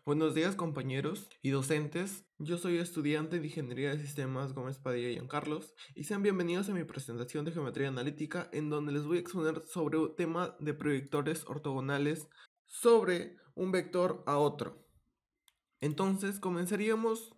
Buenos días compañeros y docentes, yo soy estudiante de Ingeniería de Sistemas Gómez Padilla y Carlos y sean bienvenidos a mi presentación de Geometría Analítica en donde les voy a exponer sobre un tema de proyectores ortogonales sobre un vector a otro. Entonces comenzaríamos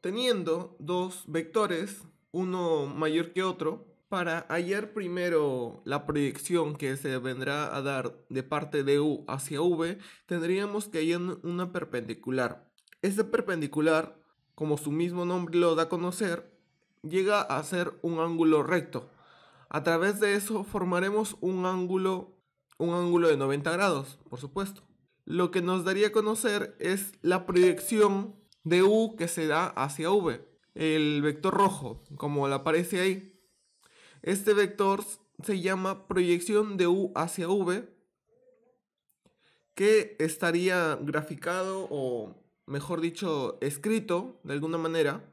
teniendo dos vectores, uno mayor que otro, para hallar primero la proyección que se vendrá a dar de parte de U hacia V, tendríamos que hallar una perpendicular. Esta perpendicular, como su mismo nombre lo da a conocer, llega a ser un ángulo recto. A través de eso formaremos un ángulo de 90 grados, por supuesto. Lo que nos daría a conocer es la proyección de U que se da hacia V, el vector rojo, como le aparece ahí. Este vector se llama proyección de U hacia V, que estaría graficado o, mejor dicho, escrito de alguna manera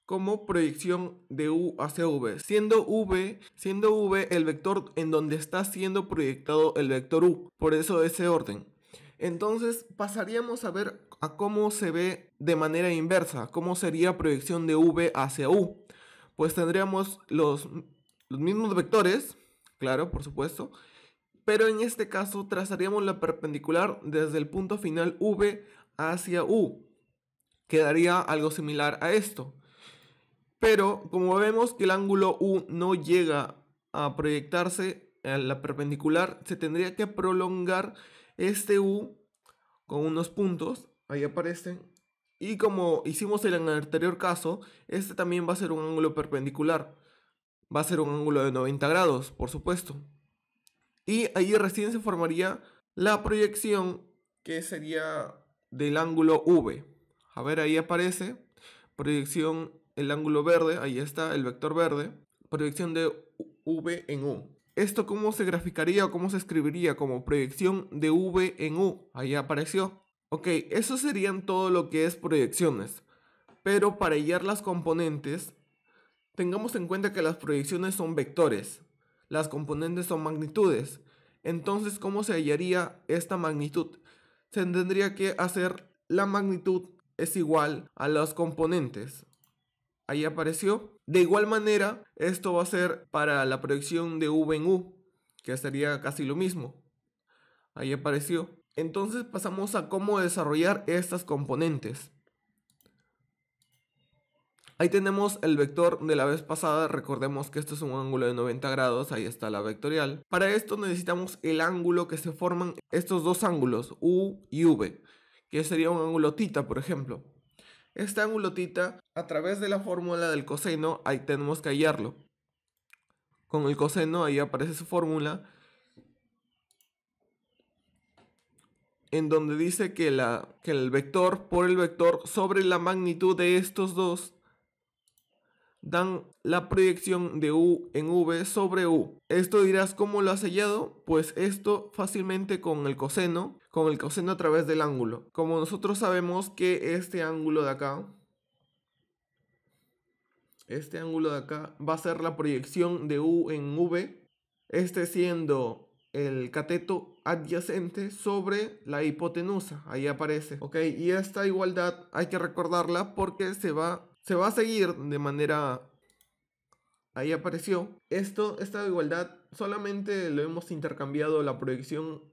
como proyección de U hacia V, siendo V el vector en donde está siendo proyectado el vector U, por eso ese orden. Entonces pasaríamos a ver a cómo se ve de manera inversa, cómo sería proyección de V hacia U. Pues tendríamos los mismos vectores, claro, por supuesto, pero en este caso trazaríamos la perpendicular desde el punto final V hacia U. Quedaría algo similar a esto. Pero como vemos que el ángulo U no llega a proyectarse a la perpendicular, se tendría que prolongar este U con unos puntos, ahí aparecen. Y como hicimos en el anterior caso, este también va a ser un ángulo perpendicular. Va a ser un ángulo de 90 grados, por supuesto. Y ahí recién se formaría la proyección que sería del ángulo V. A ver, ahí aparece proyección, el ángulo verde, ahí está el vector verde, proyección de V en U. ¿Esto cómo se graficaría o cómo se escribiría? Como proyección de V en U, ahí apareció. Ok, eso serían todo lo que es proyecciones. Pero para hallar las componentes, tengamos en cuenta que las proyecciones son vectores, las componentes son magnitudes. Entonces, ¿cómo se hallaría esta magnitud? Se tendría que hacer la magnitud es igual a los componentes. Ahí apareció. De igual manera, esto va a ser para la proyección de V en U, que sería casi lo mismo. Ahí apareció. Entonces pasamos a cómo desarrollar estas componentes. Ahí tenemos el vector de la vez pasada, recordemos que esto es un ángulo de 90 grados, ahí está la vectorial. Para esto necesitamos el ángulo que se forman estos dos ángulos, U y V, que sería un ángulo θ, por ejemplo. Este ángulo θ, a través de la fórmula del coseno, ahí tenemos que hallarlo. Con el coseno, ahí aparece su fórmula, en donde dice que el vector por el vector sobre la magnitud de estos dos dan la proyección de U en V sobre U. Esto dirás, ¿cómo lo has hallado? Pues esto fácilmente con el coseno a través del ángulo. Como nosotros sabemos que este ángulo de acá va a ser la proyección de U en V, este siendo el cateto adyacente sobre la hipotenusa, ahí aparece, ok, y esta igualdad hay que recordarla porque se va a seguir de manera, ahí apareció, esta igualdad solamente lo hemos intercambiado la proyección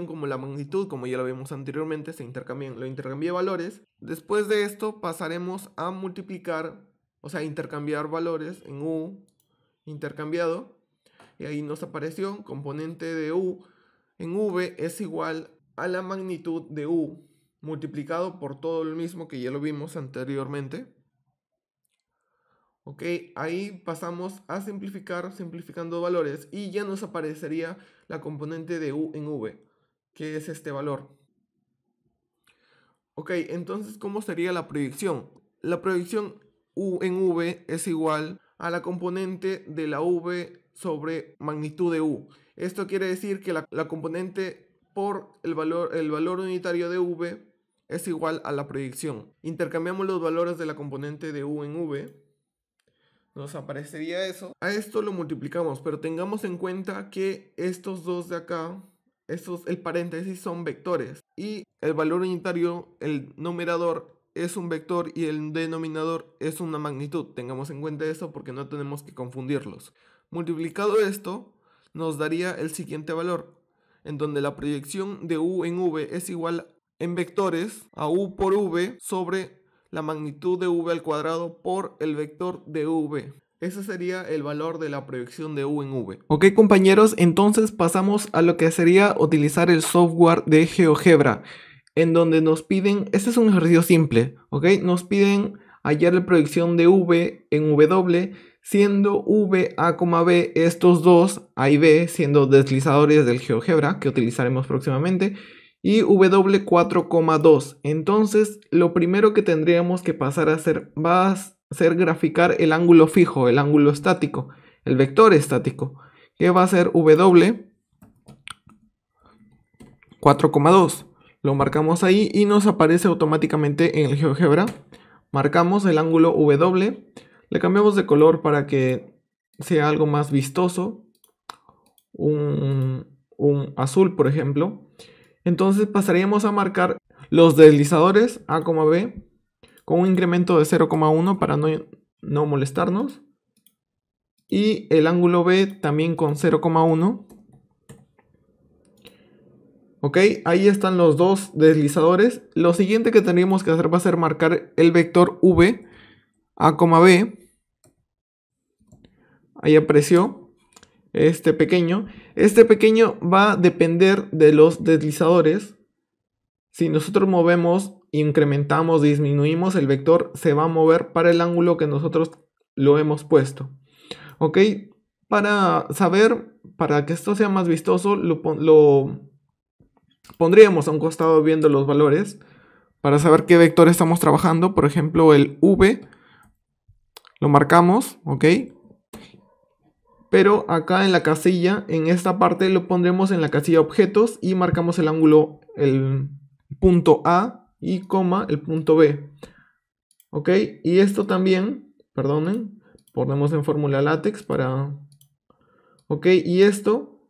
como la magnitud, como ya lo vimos anteriormente, lo intercambié valores. Después de esto pasaremos a multiplicar, o sea, intercambiar valores en U intercambiado. Y ahí nos apareció componente de U en V es igual a la magnitud de U multiplicado por todo lo mismo que ya lo vimos anteriormente. Ok, ahí pasamos a simplificar, simplificando valores y ya nos aparecería la componente de U en V, que es este valor. Ok, entonces, ¿cómo sería la proyección? La proyección U en V es igual a la componente de la V sobre magnitud de U. Esto quiere decir que la componente por el valor unitario de V es igual a la proyección. Intercambiamos los valores de la componente de U en V. Nos aparecería eso. A esto lo multiplicamos, pero tengamos en cuenta que estos dos de acá, el paréntesis son vectores. Y el valor unitario, el numerador, es un vector y el denominador es una magnitud. Tengamos en cuenta eso porque no tenemos que confundirlos. Multiplicado esto, nos daría el siguiente valor, en donde la proyección de u en v es igual en vectores a u por v sobre la magnitud de v al cuadrado por el vector de v. Ese sería el valor de la proyección de u en v. Ok, compañeros, entonces pasamos a lo que sería utilizar el software de GeoGebra, en donde nos piden, este es un ejercicio simple, ok, nos piden hallar la proyección de v en w, siendo v, a, b, estos dos, a y b, siendo deslizadores del GeoGebra, que utilizaremos próximamente, y w 4,2. Entonces, lo primero que tendríamos que pasar a hacer va a ser graficar el ángulo fijo, el ángulo estático, el vector estático, que va a ser w 4,2. Lo marcamos ahí y nos aparece automáticamente en el GeoGebra. Marcamos el ángulo w, le cambiamos de color para que sea algo más vistoso, un azul por ejemplo. Entonces pasaríamos a marcar los deslizadores a, b con un incremento de 0,1 para no molestarnos. Y el ángulo B también con 0,1. Ok, ahí están los dos deslizadores. Lo siguiente que tendríamos que hacer va a ser marcar el vector V, a, B. Ahí apareció este pequeño. Este pequeño va a depender de los deslizadores. Si nosotros movemos, incrementamos, disminuimos, el vector se va a mover para el ángulo que nosotros lo hemos puesto. Ok, para saber, para que esto sea más vistoso, lo pondríamos a un costado viendo los valores para saber qué vector estamos trabajando. Por ejemplo, el V lo marcamos, ok. Pero acá en la casilla, en esta parte lo pondremos en la casilla objetos y marcamos el ángulo, el punto A y coma el punto B. Ok, y esto también, perdonen, ponemos en fórmula látex para... Ok, y esto,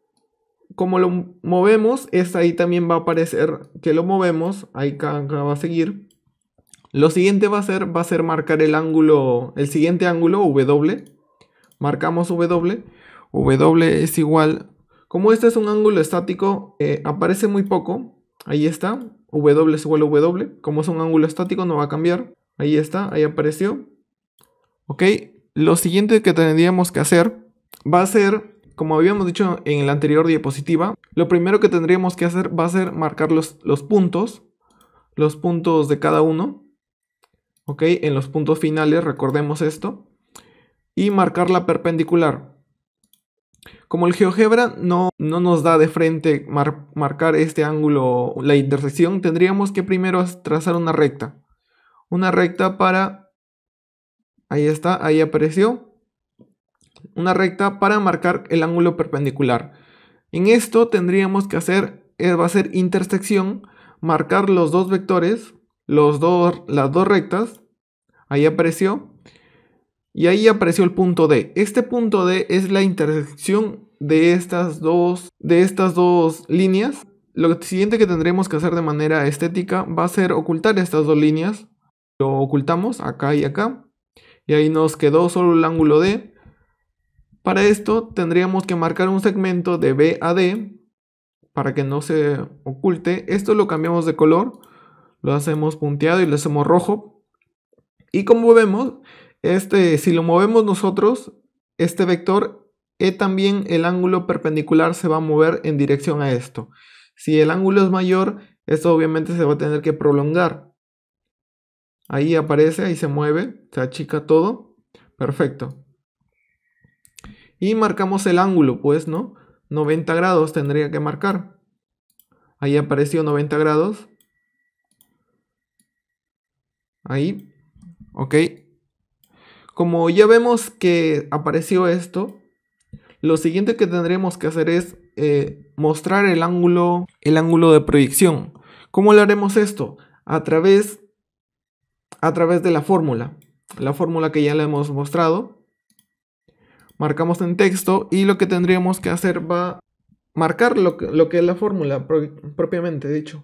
como lo movemos, ahí también va a aparecer que lo movemos, ahí acá va a seguir. Lo siguiente va a ser marcar el ángulo, el siguiente ángulo, W. Marcamos W. W es igual, como este es un ángulo estático, aparece muy poco. Ahí está, W es igual a W. Como es un ángulo estático no va a cambiar. Ahí está, ahí apareció. Ok, lo siguiente que tendríamos que hacer va a ser, como habíamos dicho en la anterior diapositiva, lo primero que tendríamos que hacer va a ser marcar los puntos de cada uno. Ok, en los puntos finales, recordemos esto. Y marcar la perpendicular. Como el GeoGebra no nos da de frente marcar este ángulo, la intersección, tendríamos que primero trazar una recta. Una recta para... Ahí está, ahí apareció. Una recta para marcar el ángulo perpendicular. En esto tendríamos que hacer, va a ser intersección, marcar los dos vectores, las dos rectas. Ahí apareció. Y ahí apareció el punto D. Este punto D es la intersección de estas dos líneas. Lo siguiente que tendremos que hacer de manera estética va a ser ocultar estas dos líneas. Lo ocultamos acá y acá. Y ahí nos quedó solo el ángulo D. Para esto tendríamos que marcar un segmento de B a D para que no se oculte. Esto lo cambiamos de color. Lo hacemos punteado y lo hacemos rojo. Y como vemos, si lo movemos nosotros, este vector, también el ángulo perpendicular se va a mover en dirección a esto. Si el ángulo es mayor, esto obviamente se va a tener que prolongar. Ahí aparece, ahí se mueve, se achica todo. Perfecto. Y marcamos el ángulo, pues, ¿no? 90 grados tendría que marcar. Ahí apareció 90 grados. Ahí. Ok. Como ya vemos que apareció esto, lo siguiente que tendremos que hacer es mostrar el ángulo de proyección. ¿Cómo lo haremos esto? A través de la fórmula que ya le hemos mostrado. Marcamos en texto y lo que tendríamos que hacer va marcar lo que es la fórmula propiamente dicho.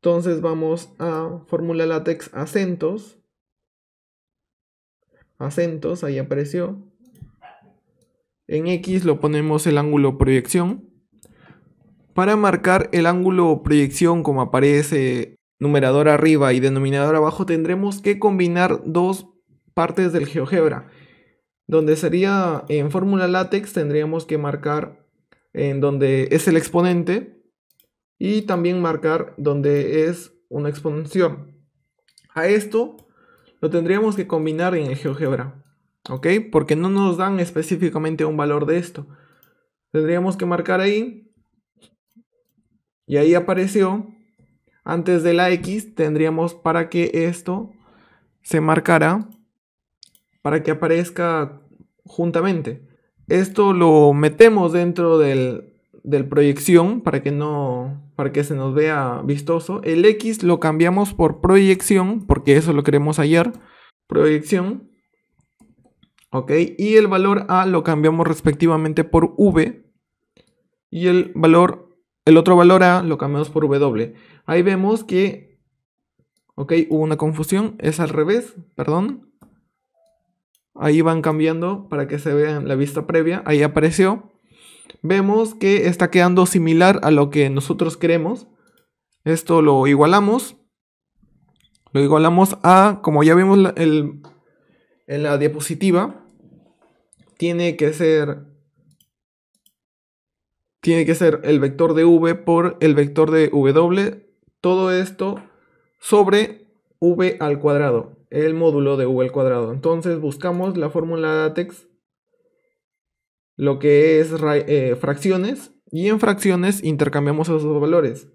Entonces vamos a fórmula látex acentos. Acentos, ahí apareció. En X lo ponemos el ángulo proyección. Para marcar el ángulo proyección como aparece numerador arriba y denominador abajo, tendremos que combinar dos partes del GeoGebra. Donde sería en fórmula látex tendríamos que marcar en donde es el exponente y también marcar donde es una exponencial. A esto lo tendríamos que combinar en el GeoGebra, ¿ok? Porque no nos dan específicamente un valor de esto. Tendríamos que marcar ahí. Y ahí apareció, antes de la X, tendríamos para que esto se marcara, para que aparezca juntamente. Esto lo metemos dentro del proyección para que se nos vea vistoso. El X lo cambiamos por proyección, porque eso lo queremos hallar. Proyección. Ok, y el valor A lo cambiamos respectivamente por V. Y el otro valor A lo cambiamos por W. Ahí vemos que, ok, hubo una confusión, es al revés, perdón. Ahí van cambiando para que se vea en la vista previa, ahí apareció. Vemos que está quedando similar a lo que nosotros queremos. Esto lo igualamos. Lo igualamos a, como ya vimos en la diapositiva, tiene que ser el vector de V por el vector de W. Todo esto sobre V al cuadrado, el módulo de V al cuadrado. Entonces buscamos la fórmula de LaTeX, lo que es fracciones, y en fracciones intercambiamos esos valores.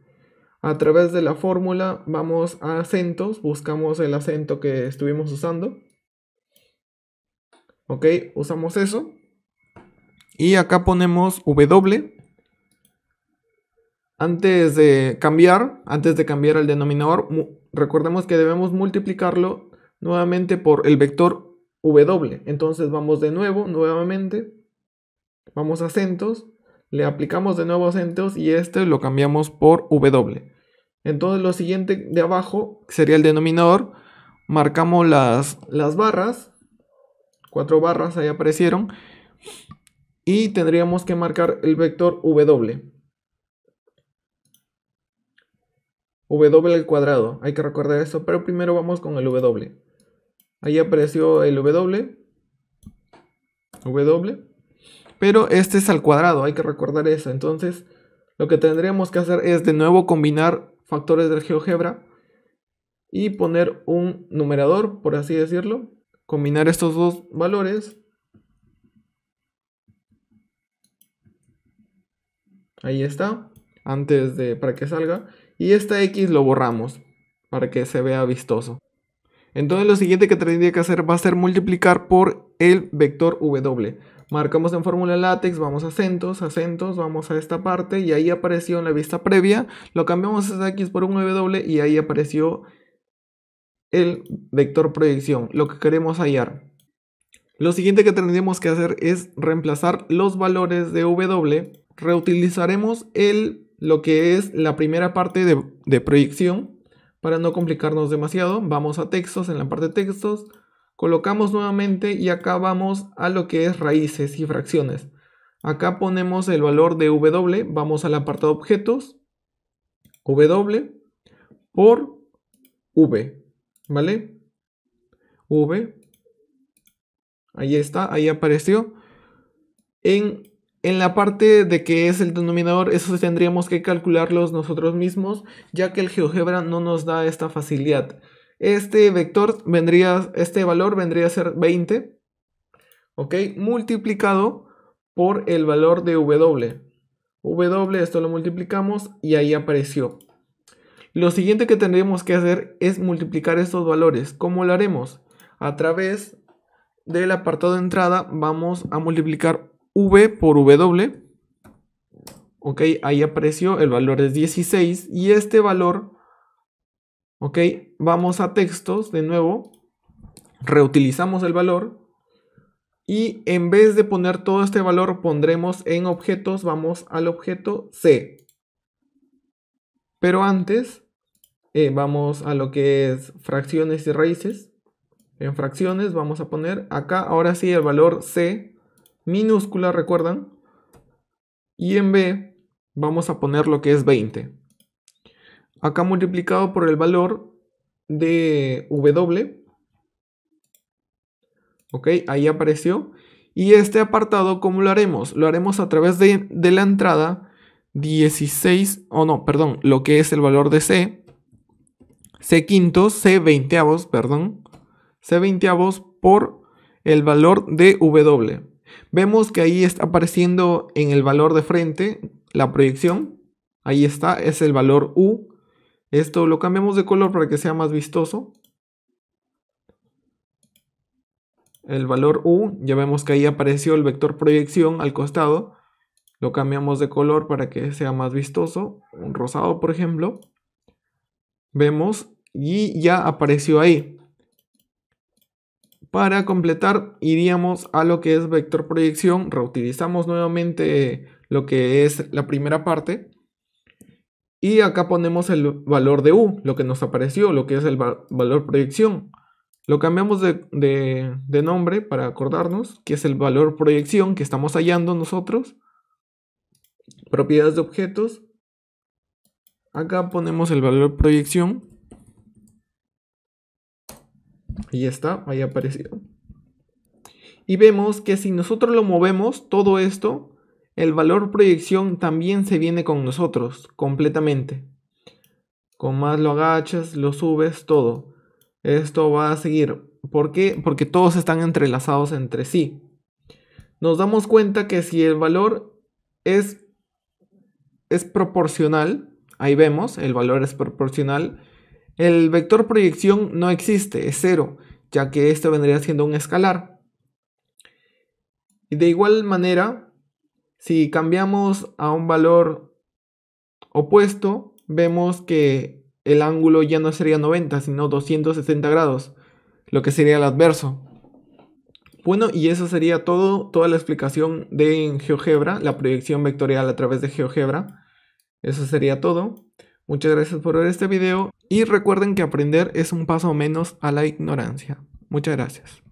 A través de la fórmula vamos a acentos, buscamos el acento que estuvimos usando. Ok, usamos eso. Y acá ponemos W. Antes de cambiar el denominador, recordemos que debemos multiplicarlo nuevamente por el vector W. Entonces vamos de nuevo, nuevamente, vamos a acentos, le aplicamos de nuevo acentos y este lo cambiamos por W. Entonces lo siguiente de abajo sería el denominador, marcamos las barras, 4 barras ahí aparecieron, y tendríamos que marcar el vector W. W al cuadrado, hay que recordar eso, pero primero vamos con el W. Ahí apareció el W, pero este es al cuadrado, hay que recordar eso. Entonces, lo que tendríamos que hacer es de nuevo combinar factores del GeoGebra y poner un numerador, por así decirlo. Combinar estos dos valores. Ahí está, para que salga. Y esta X lo borramos para que se vea vistoso. Entonces lo siguiente que tendría que hacer va a ser multiplicar por el vector W. Marcamos en fórmula látex, vamos a acentos, vamos a esta parte y ahí apareció en la vista previa. Lo cambiamos esa X por un W y ahí apareció el vector proyección, lo que queremos hallar. Lo siguiente que tendríamos que hacer es reemplazar los valores de W. Reutilizaremos lo que es la primera parte de proyección para no complicarnos demasiado. Vamos a textos, en la parte de textos, colocamos nuevamente y acá vamos a lo que es raíces y fracciones. Acá ponemos el valor de W, vamos al apartado objetos, W por V, ¿vale? V, ahí está, ahí apareció. En la parte de que es el denominador, eso tendríamos que calcularlos nosotros mismos, ya que el GeoGebra no nos da esta facilidad. Este valor vendría a ser 20, ¿ok? Multiplicado por el valor de W. Esto lo multiplicamos y ahí apareció. Lo siguiente que tendríamos que hacer es multiplicar estos valores. ¿Cómo lo haremos? A través del apartado de entrada vamos a multiplicar V por W. Ok, ahí apareció, el valor es 16 y este valor, ok, vamos a textos de nuevo, reutilizamos el valor, Y en vez de poner todo este valor, pondremos en objetos, vamos al objeto C. Pero antes, vamos a lo que es fracciones y raíces. En fracciones vamos a poner acá, ahora sí, el valor C minúscula, ¿recuerdan? Y en B vamos a poner lo que es 20. Acá multiplicado por el valor de W. Ok, ahí apareció. Y este apartado, ¿cómo lo haremos? Lo haremos a través de la entrada 16, o no, perdón, lo que es el valor de C. C quintos, C veinteavos, perdón. C veinteavos por el valor de W. Vemos que ahí está apareciendo en el valor de frente la proyección. Ahí está, es el valor U. Esto lo cambiamos de color para que sea más vistoso. El valor U, ya vemos que ahí apareció el vector proyección al costado. Lo cambiamos de color para que sea más vistoso. Un rosado, por ejemplo. Vemos y ya apareció ahí. Para completar, iríamos a lo que es vector proyección. Reutilizamos nuevamente lo que es la primera parte. Y acá ponemos el valor de U, lo que nos apareció, lo que es el valor proyección. Lo cambiamos de nombre para acordarnos que es el valor proyección que estamos hallando nosotros. Propiedades de objetos. Acá ponemos el valor proyección. Y ya está, ahí apareció. Y vemos que si nosotros lo movemos, todo esto, el valor proyección también se viene con nosotros, completamente. Con más lo agachas, lo subes, todo. Esto va a seguir. ¿Por qué? Porque todos están entrelazados entre sí. Nos damos cuenta que si el valor es proporcional, ahí vemos, el valor es proporcional, el vector proyección no existe, es cero, ya que esto vendría siendo un escalar. Y de igual manera, si cambiamos a un valor opuesto, vemos que el ángulo ya no sería 90, sino 260 grados, lo que sería el adverso. Bueno, y eso sería toda la explicación de GeoGebra, la proyección vectorial a través de GeoGebra. Eso sería todo. Muchas gracias por ver este video y recuerden que aprender es un paso menos a la ignorancia. Muchas gracias.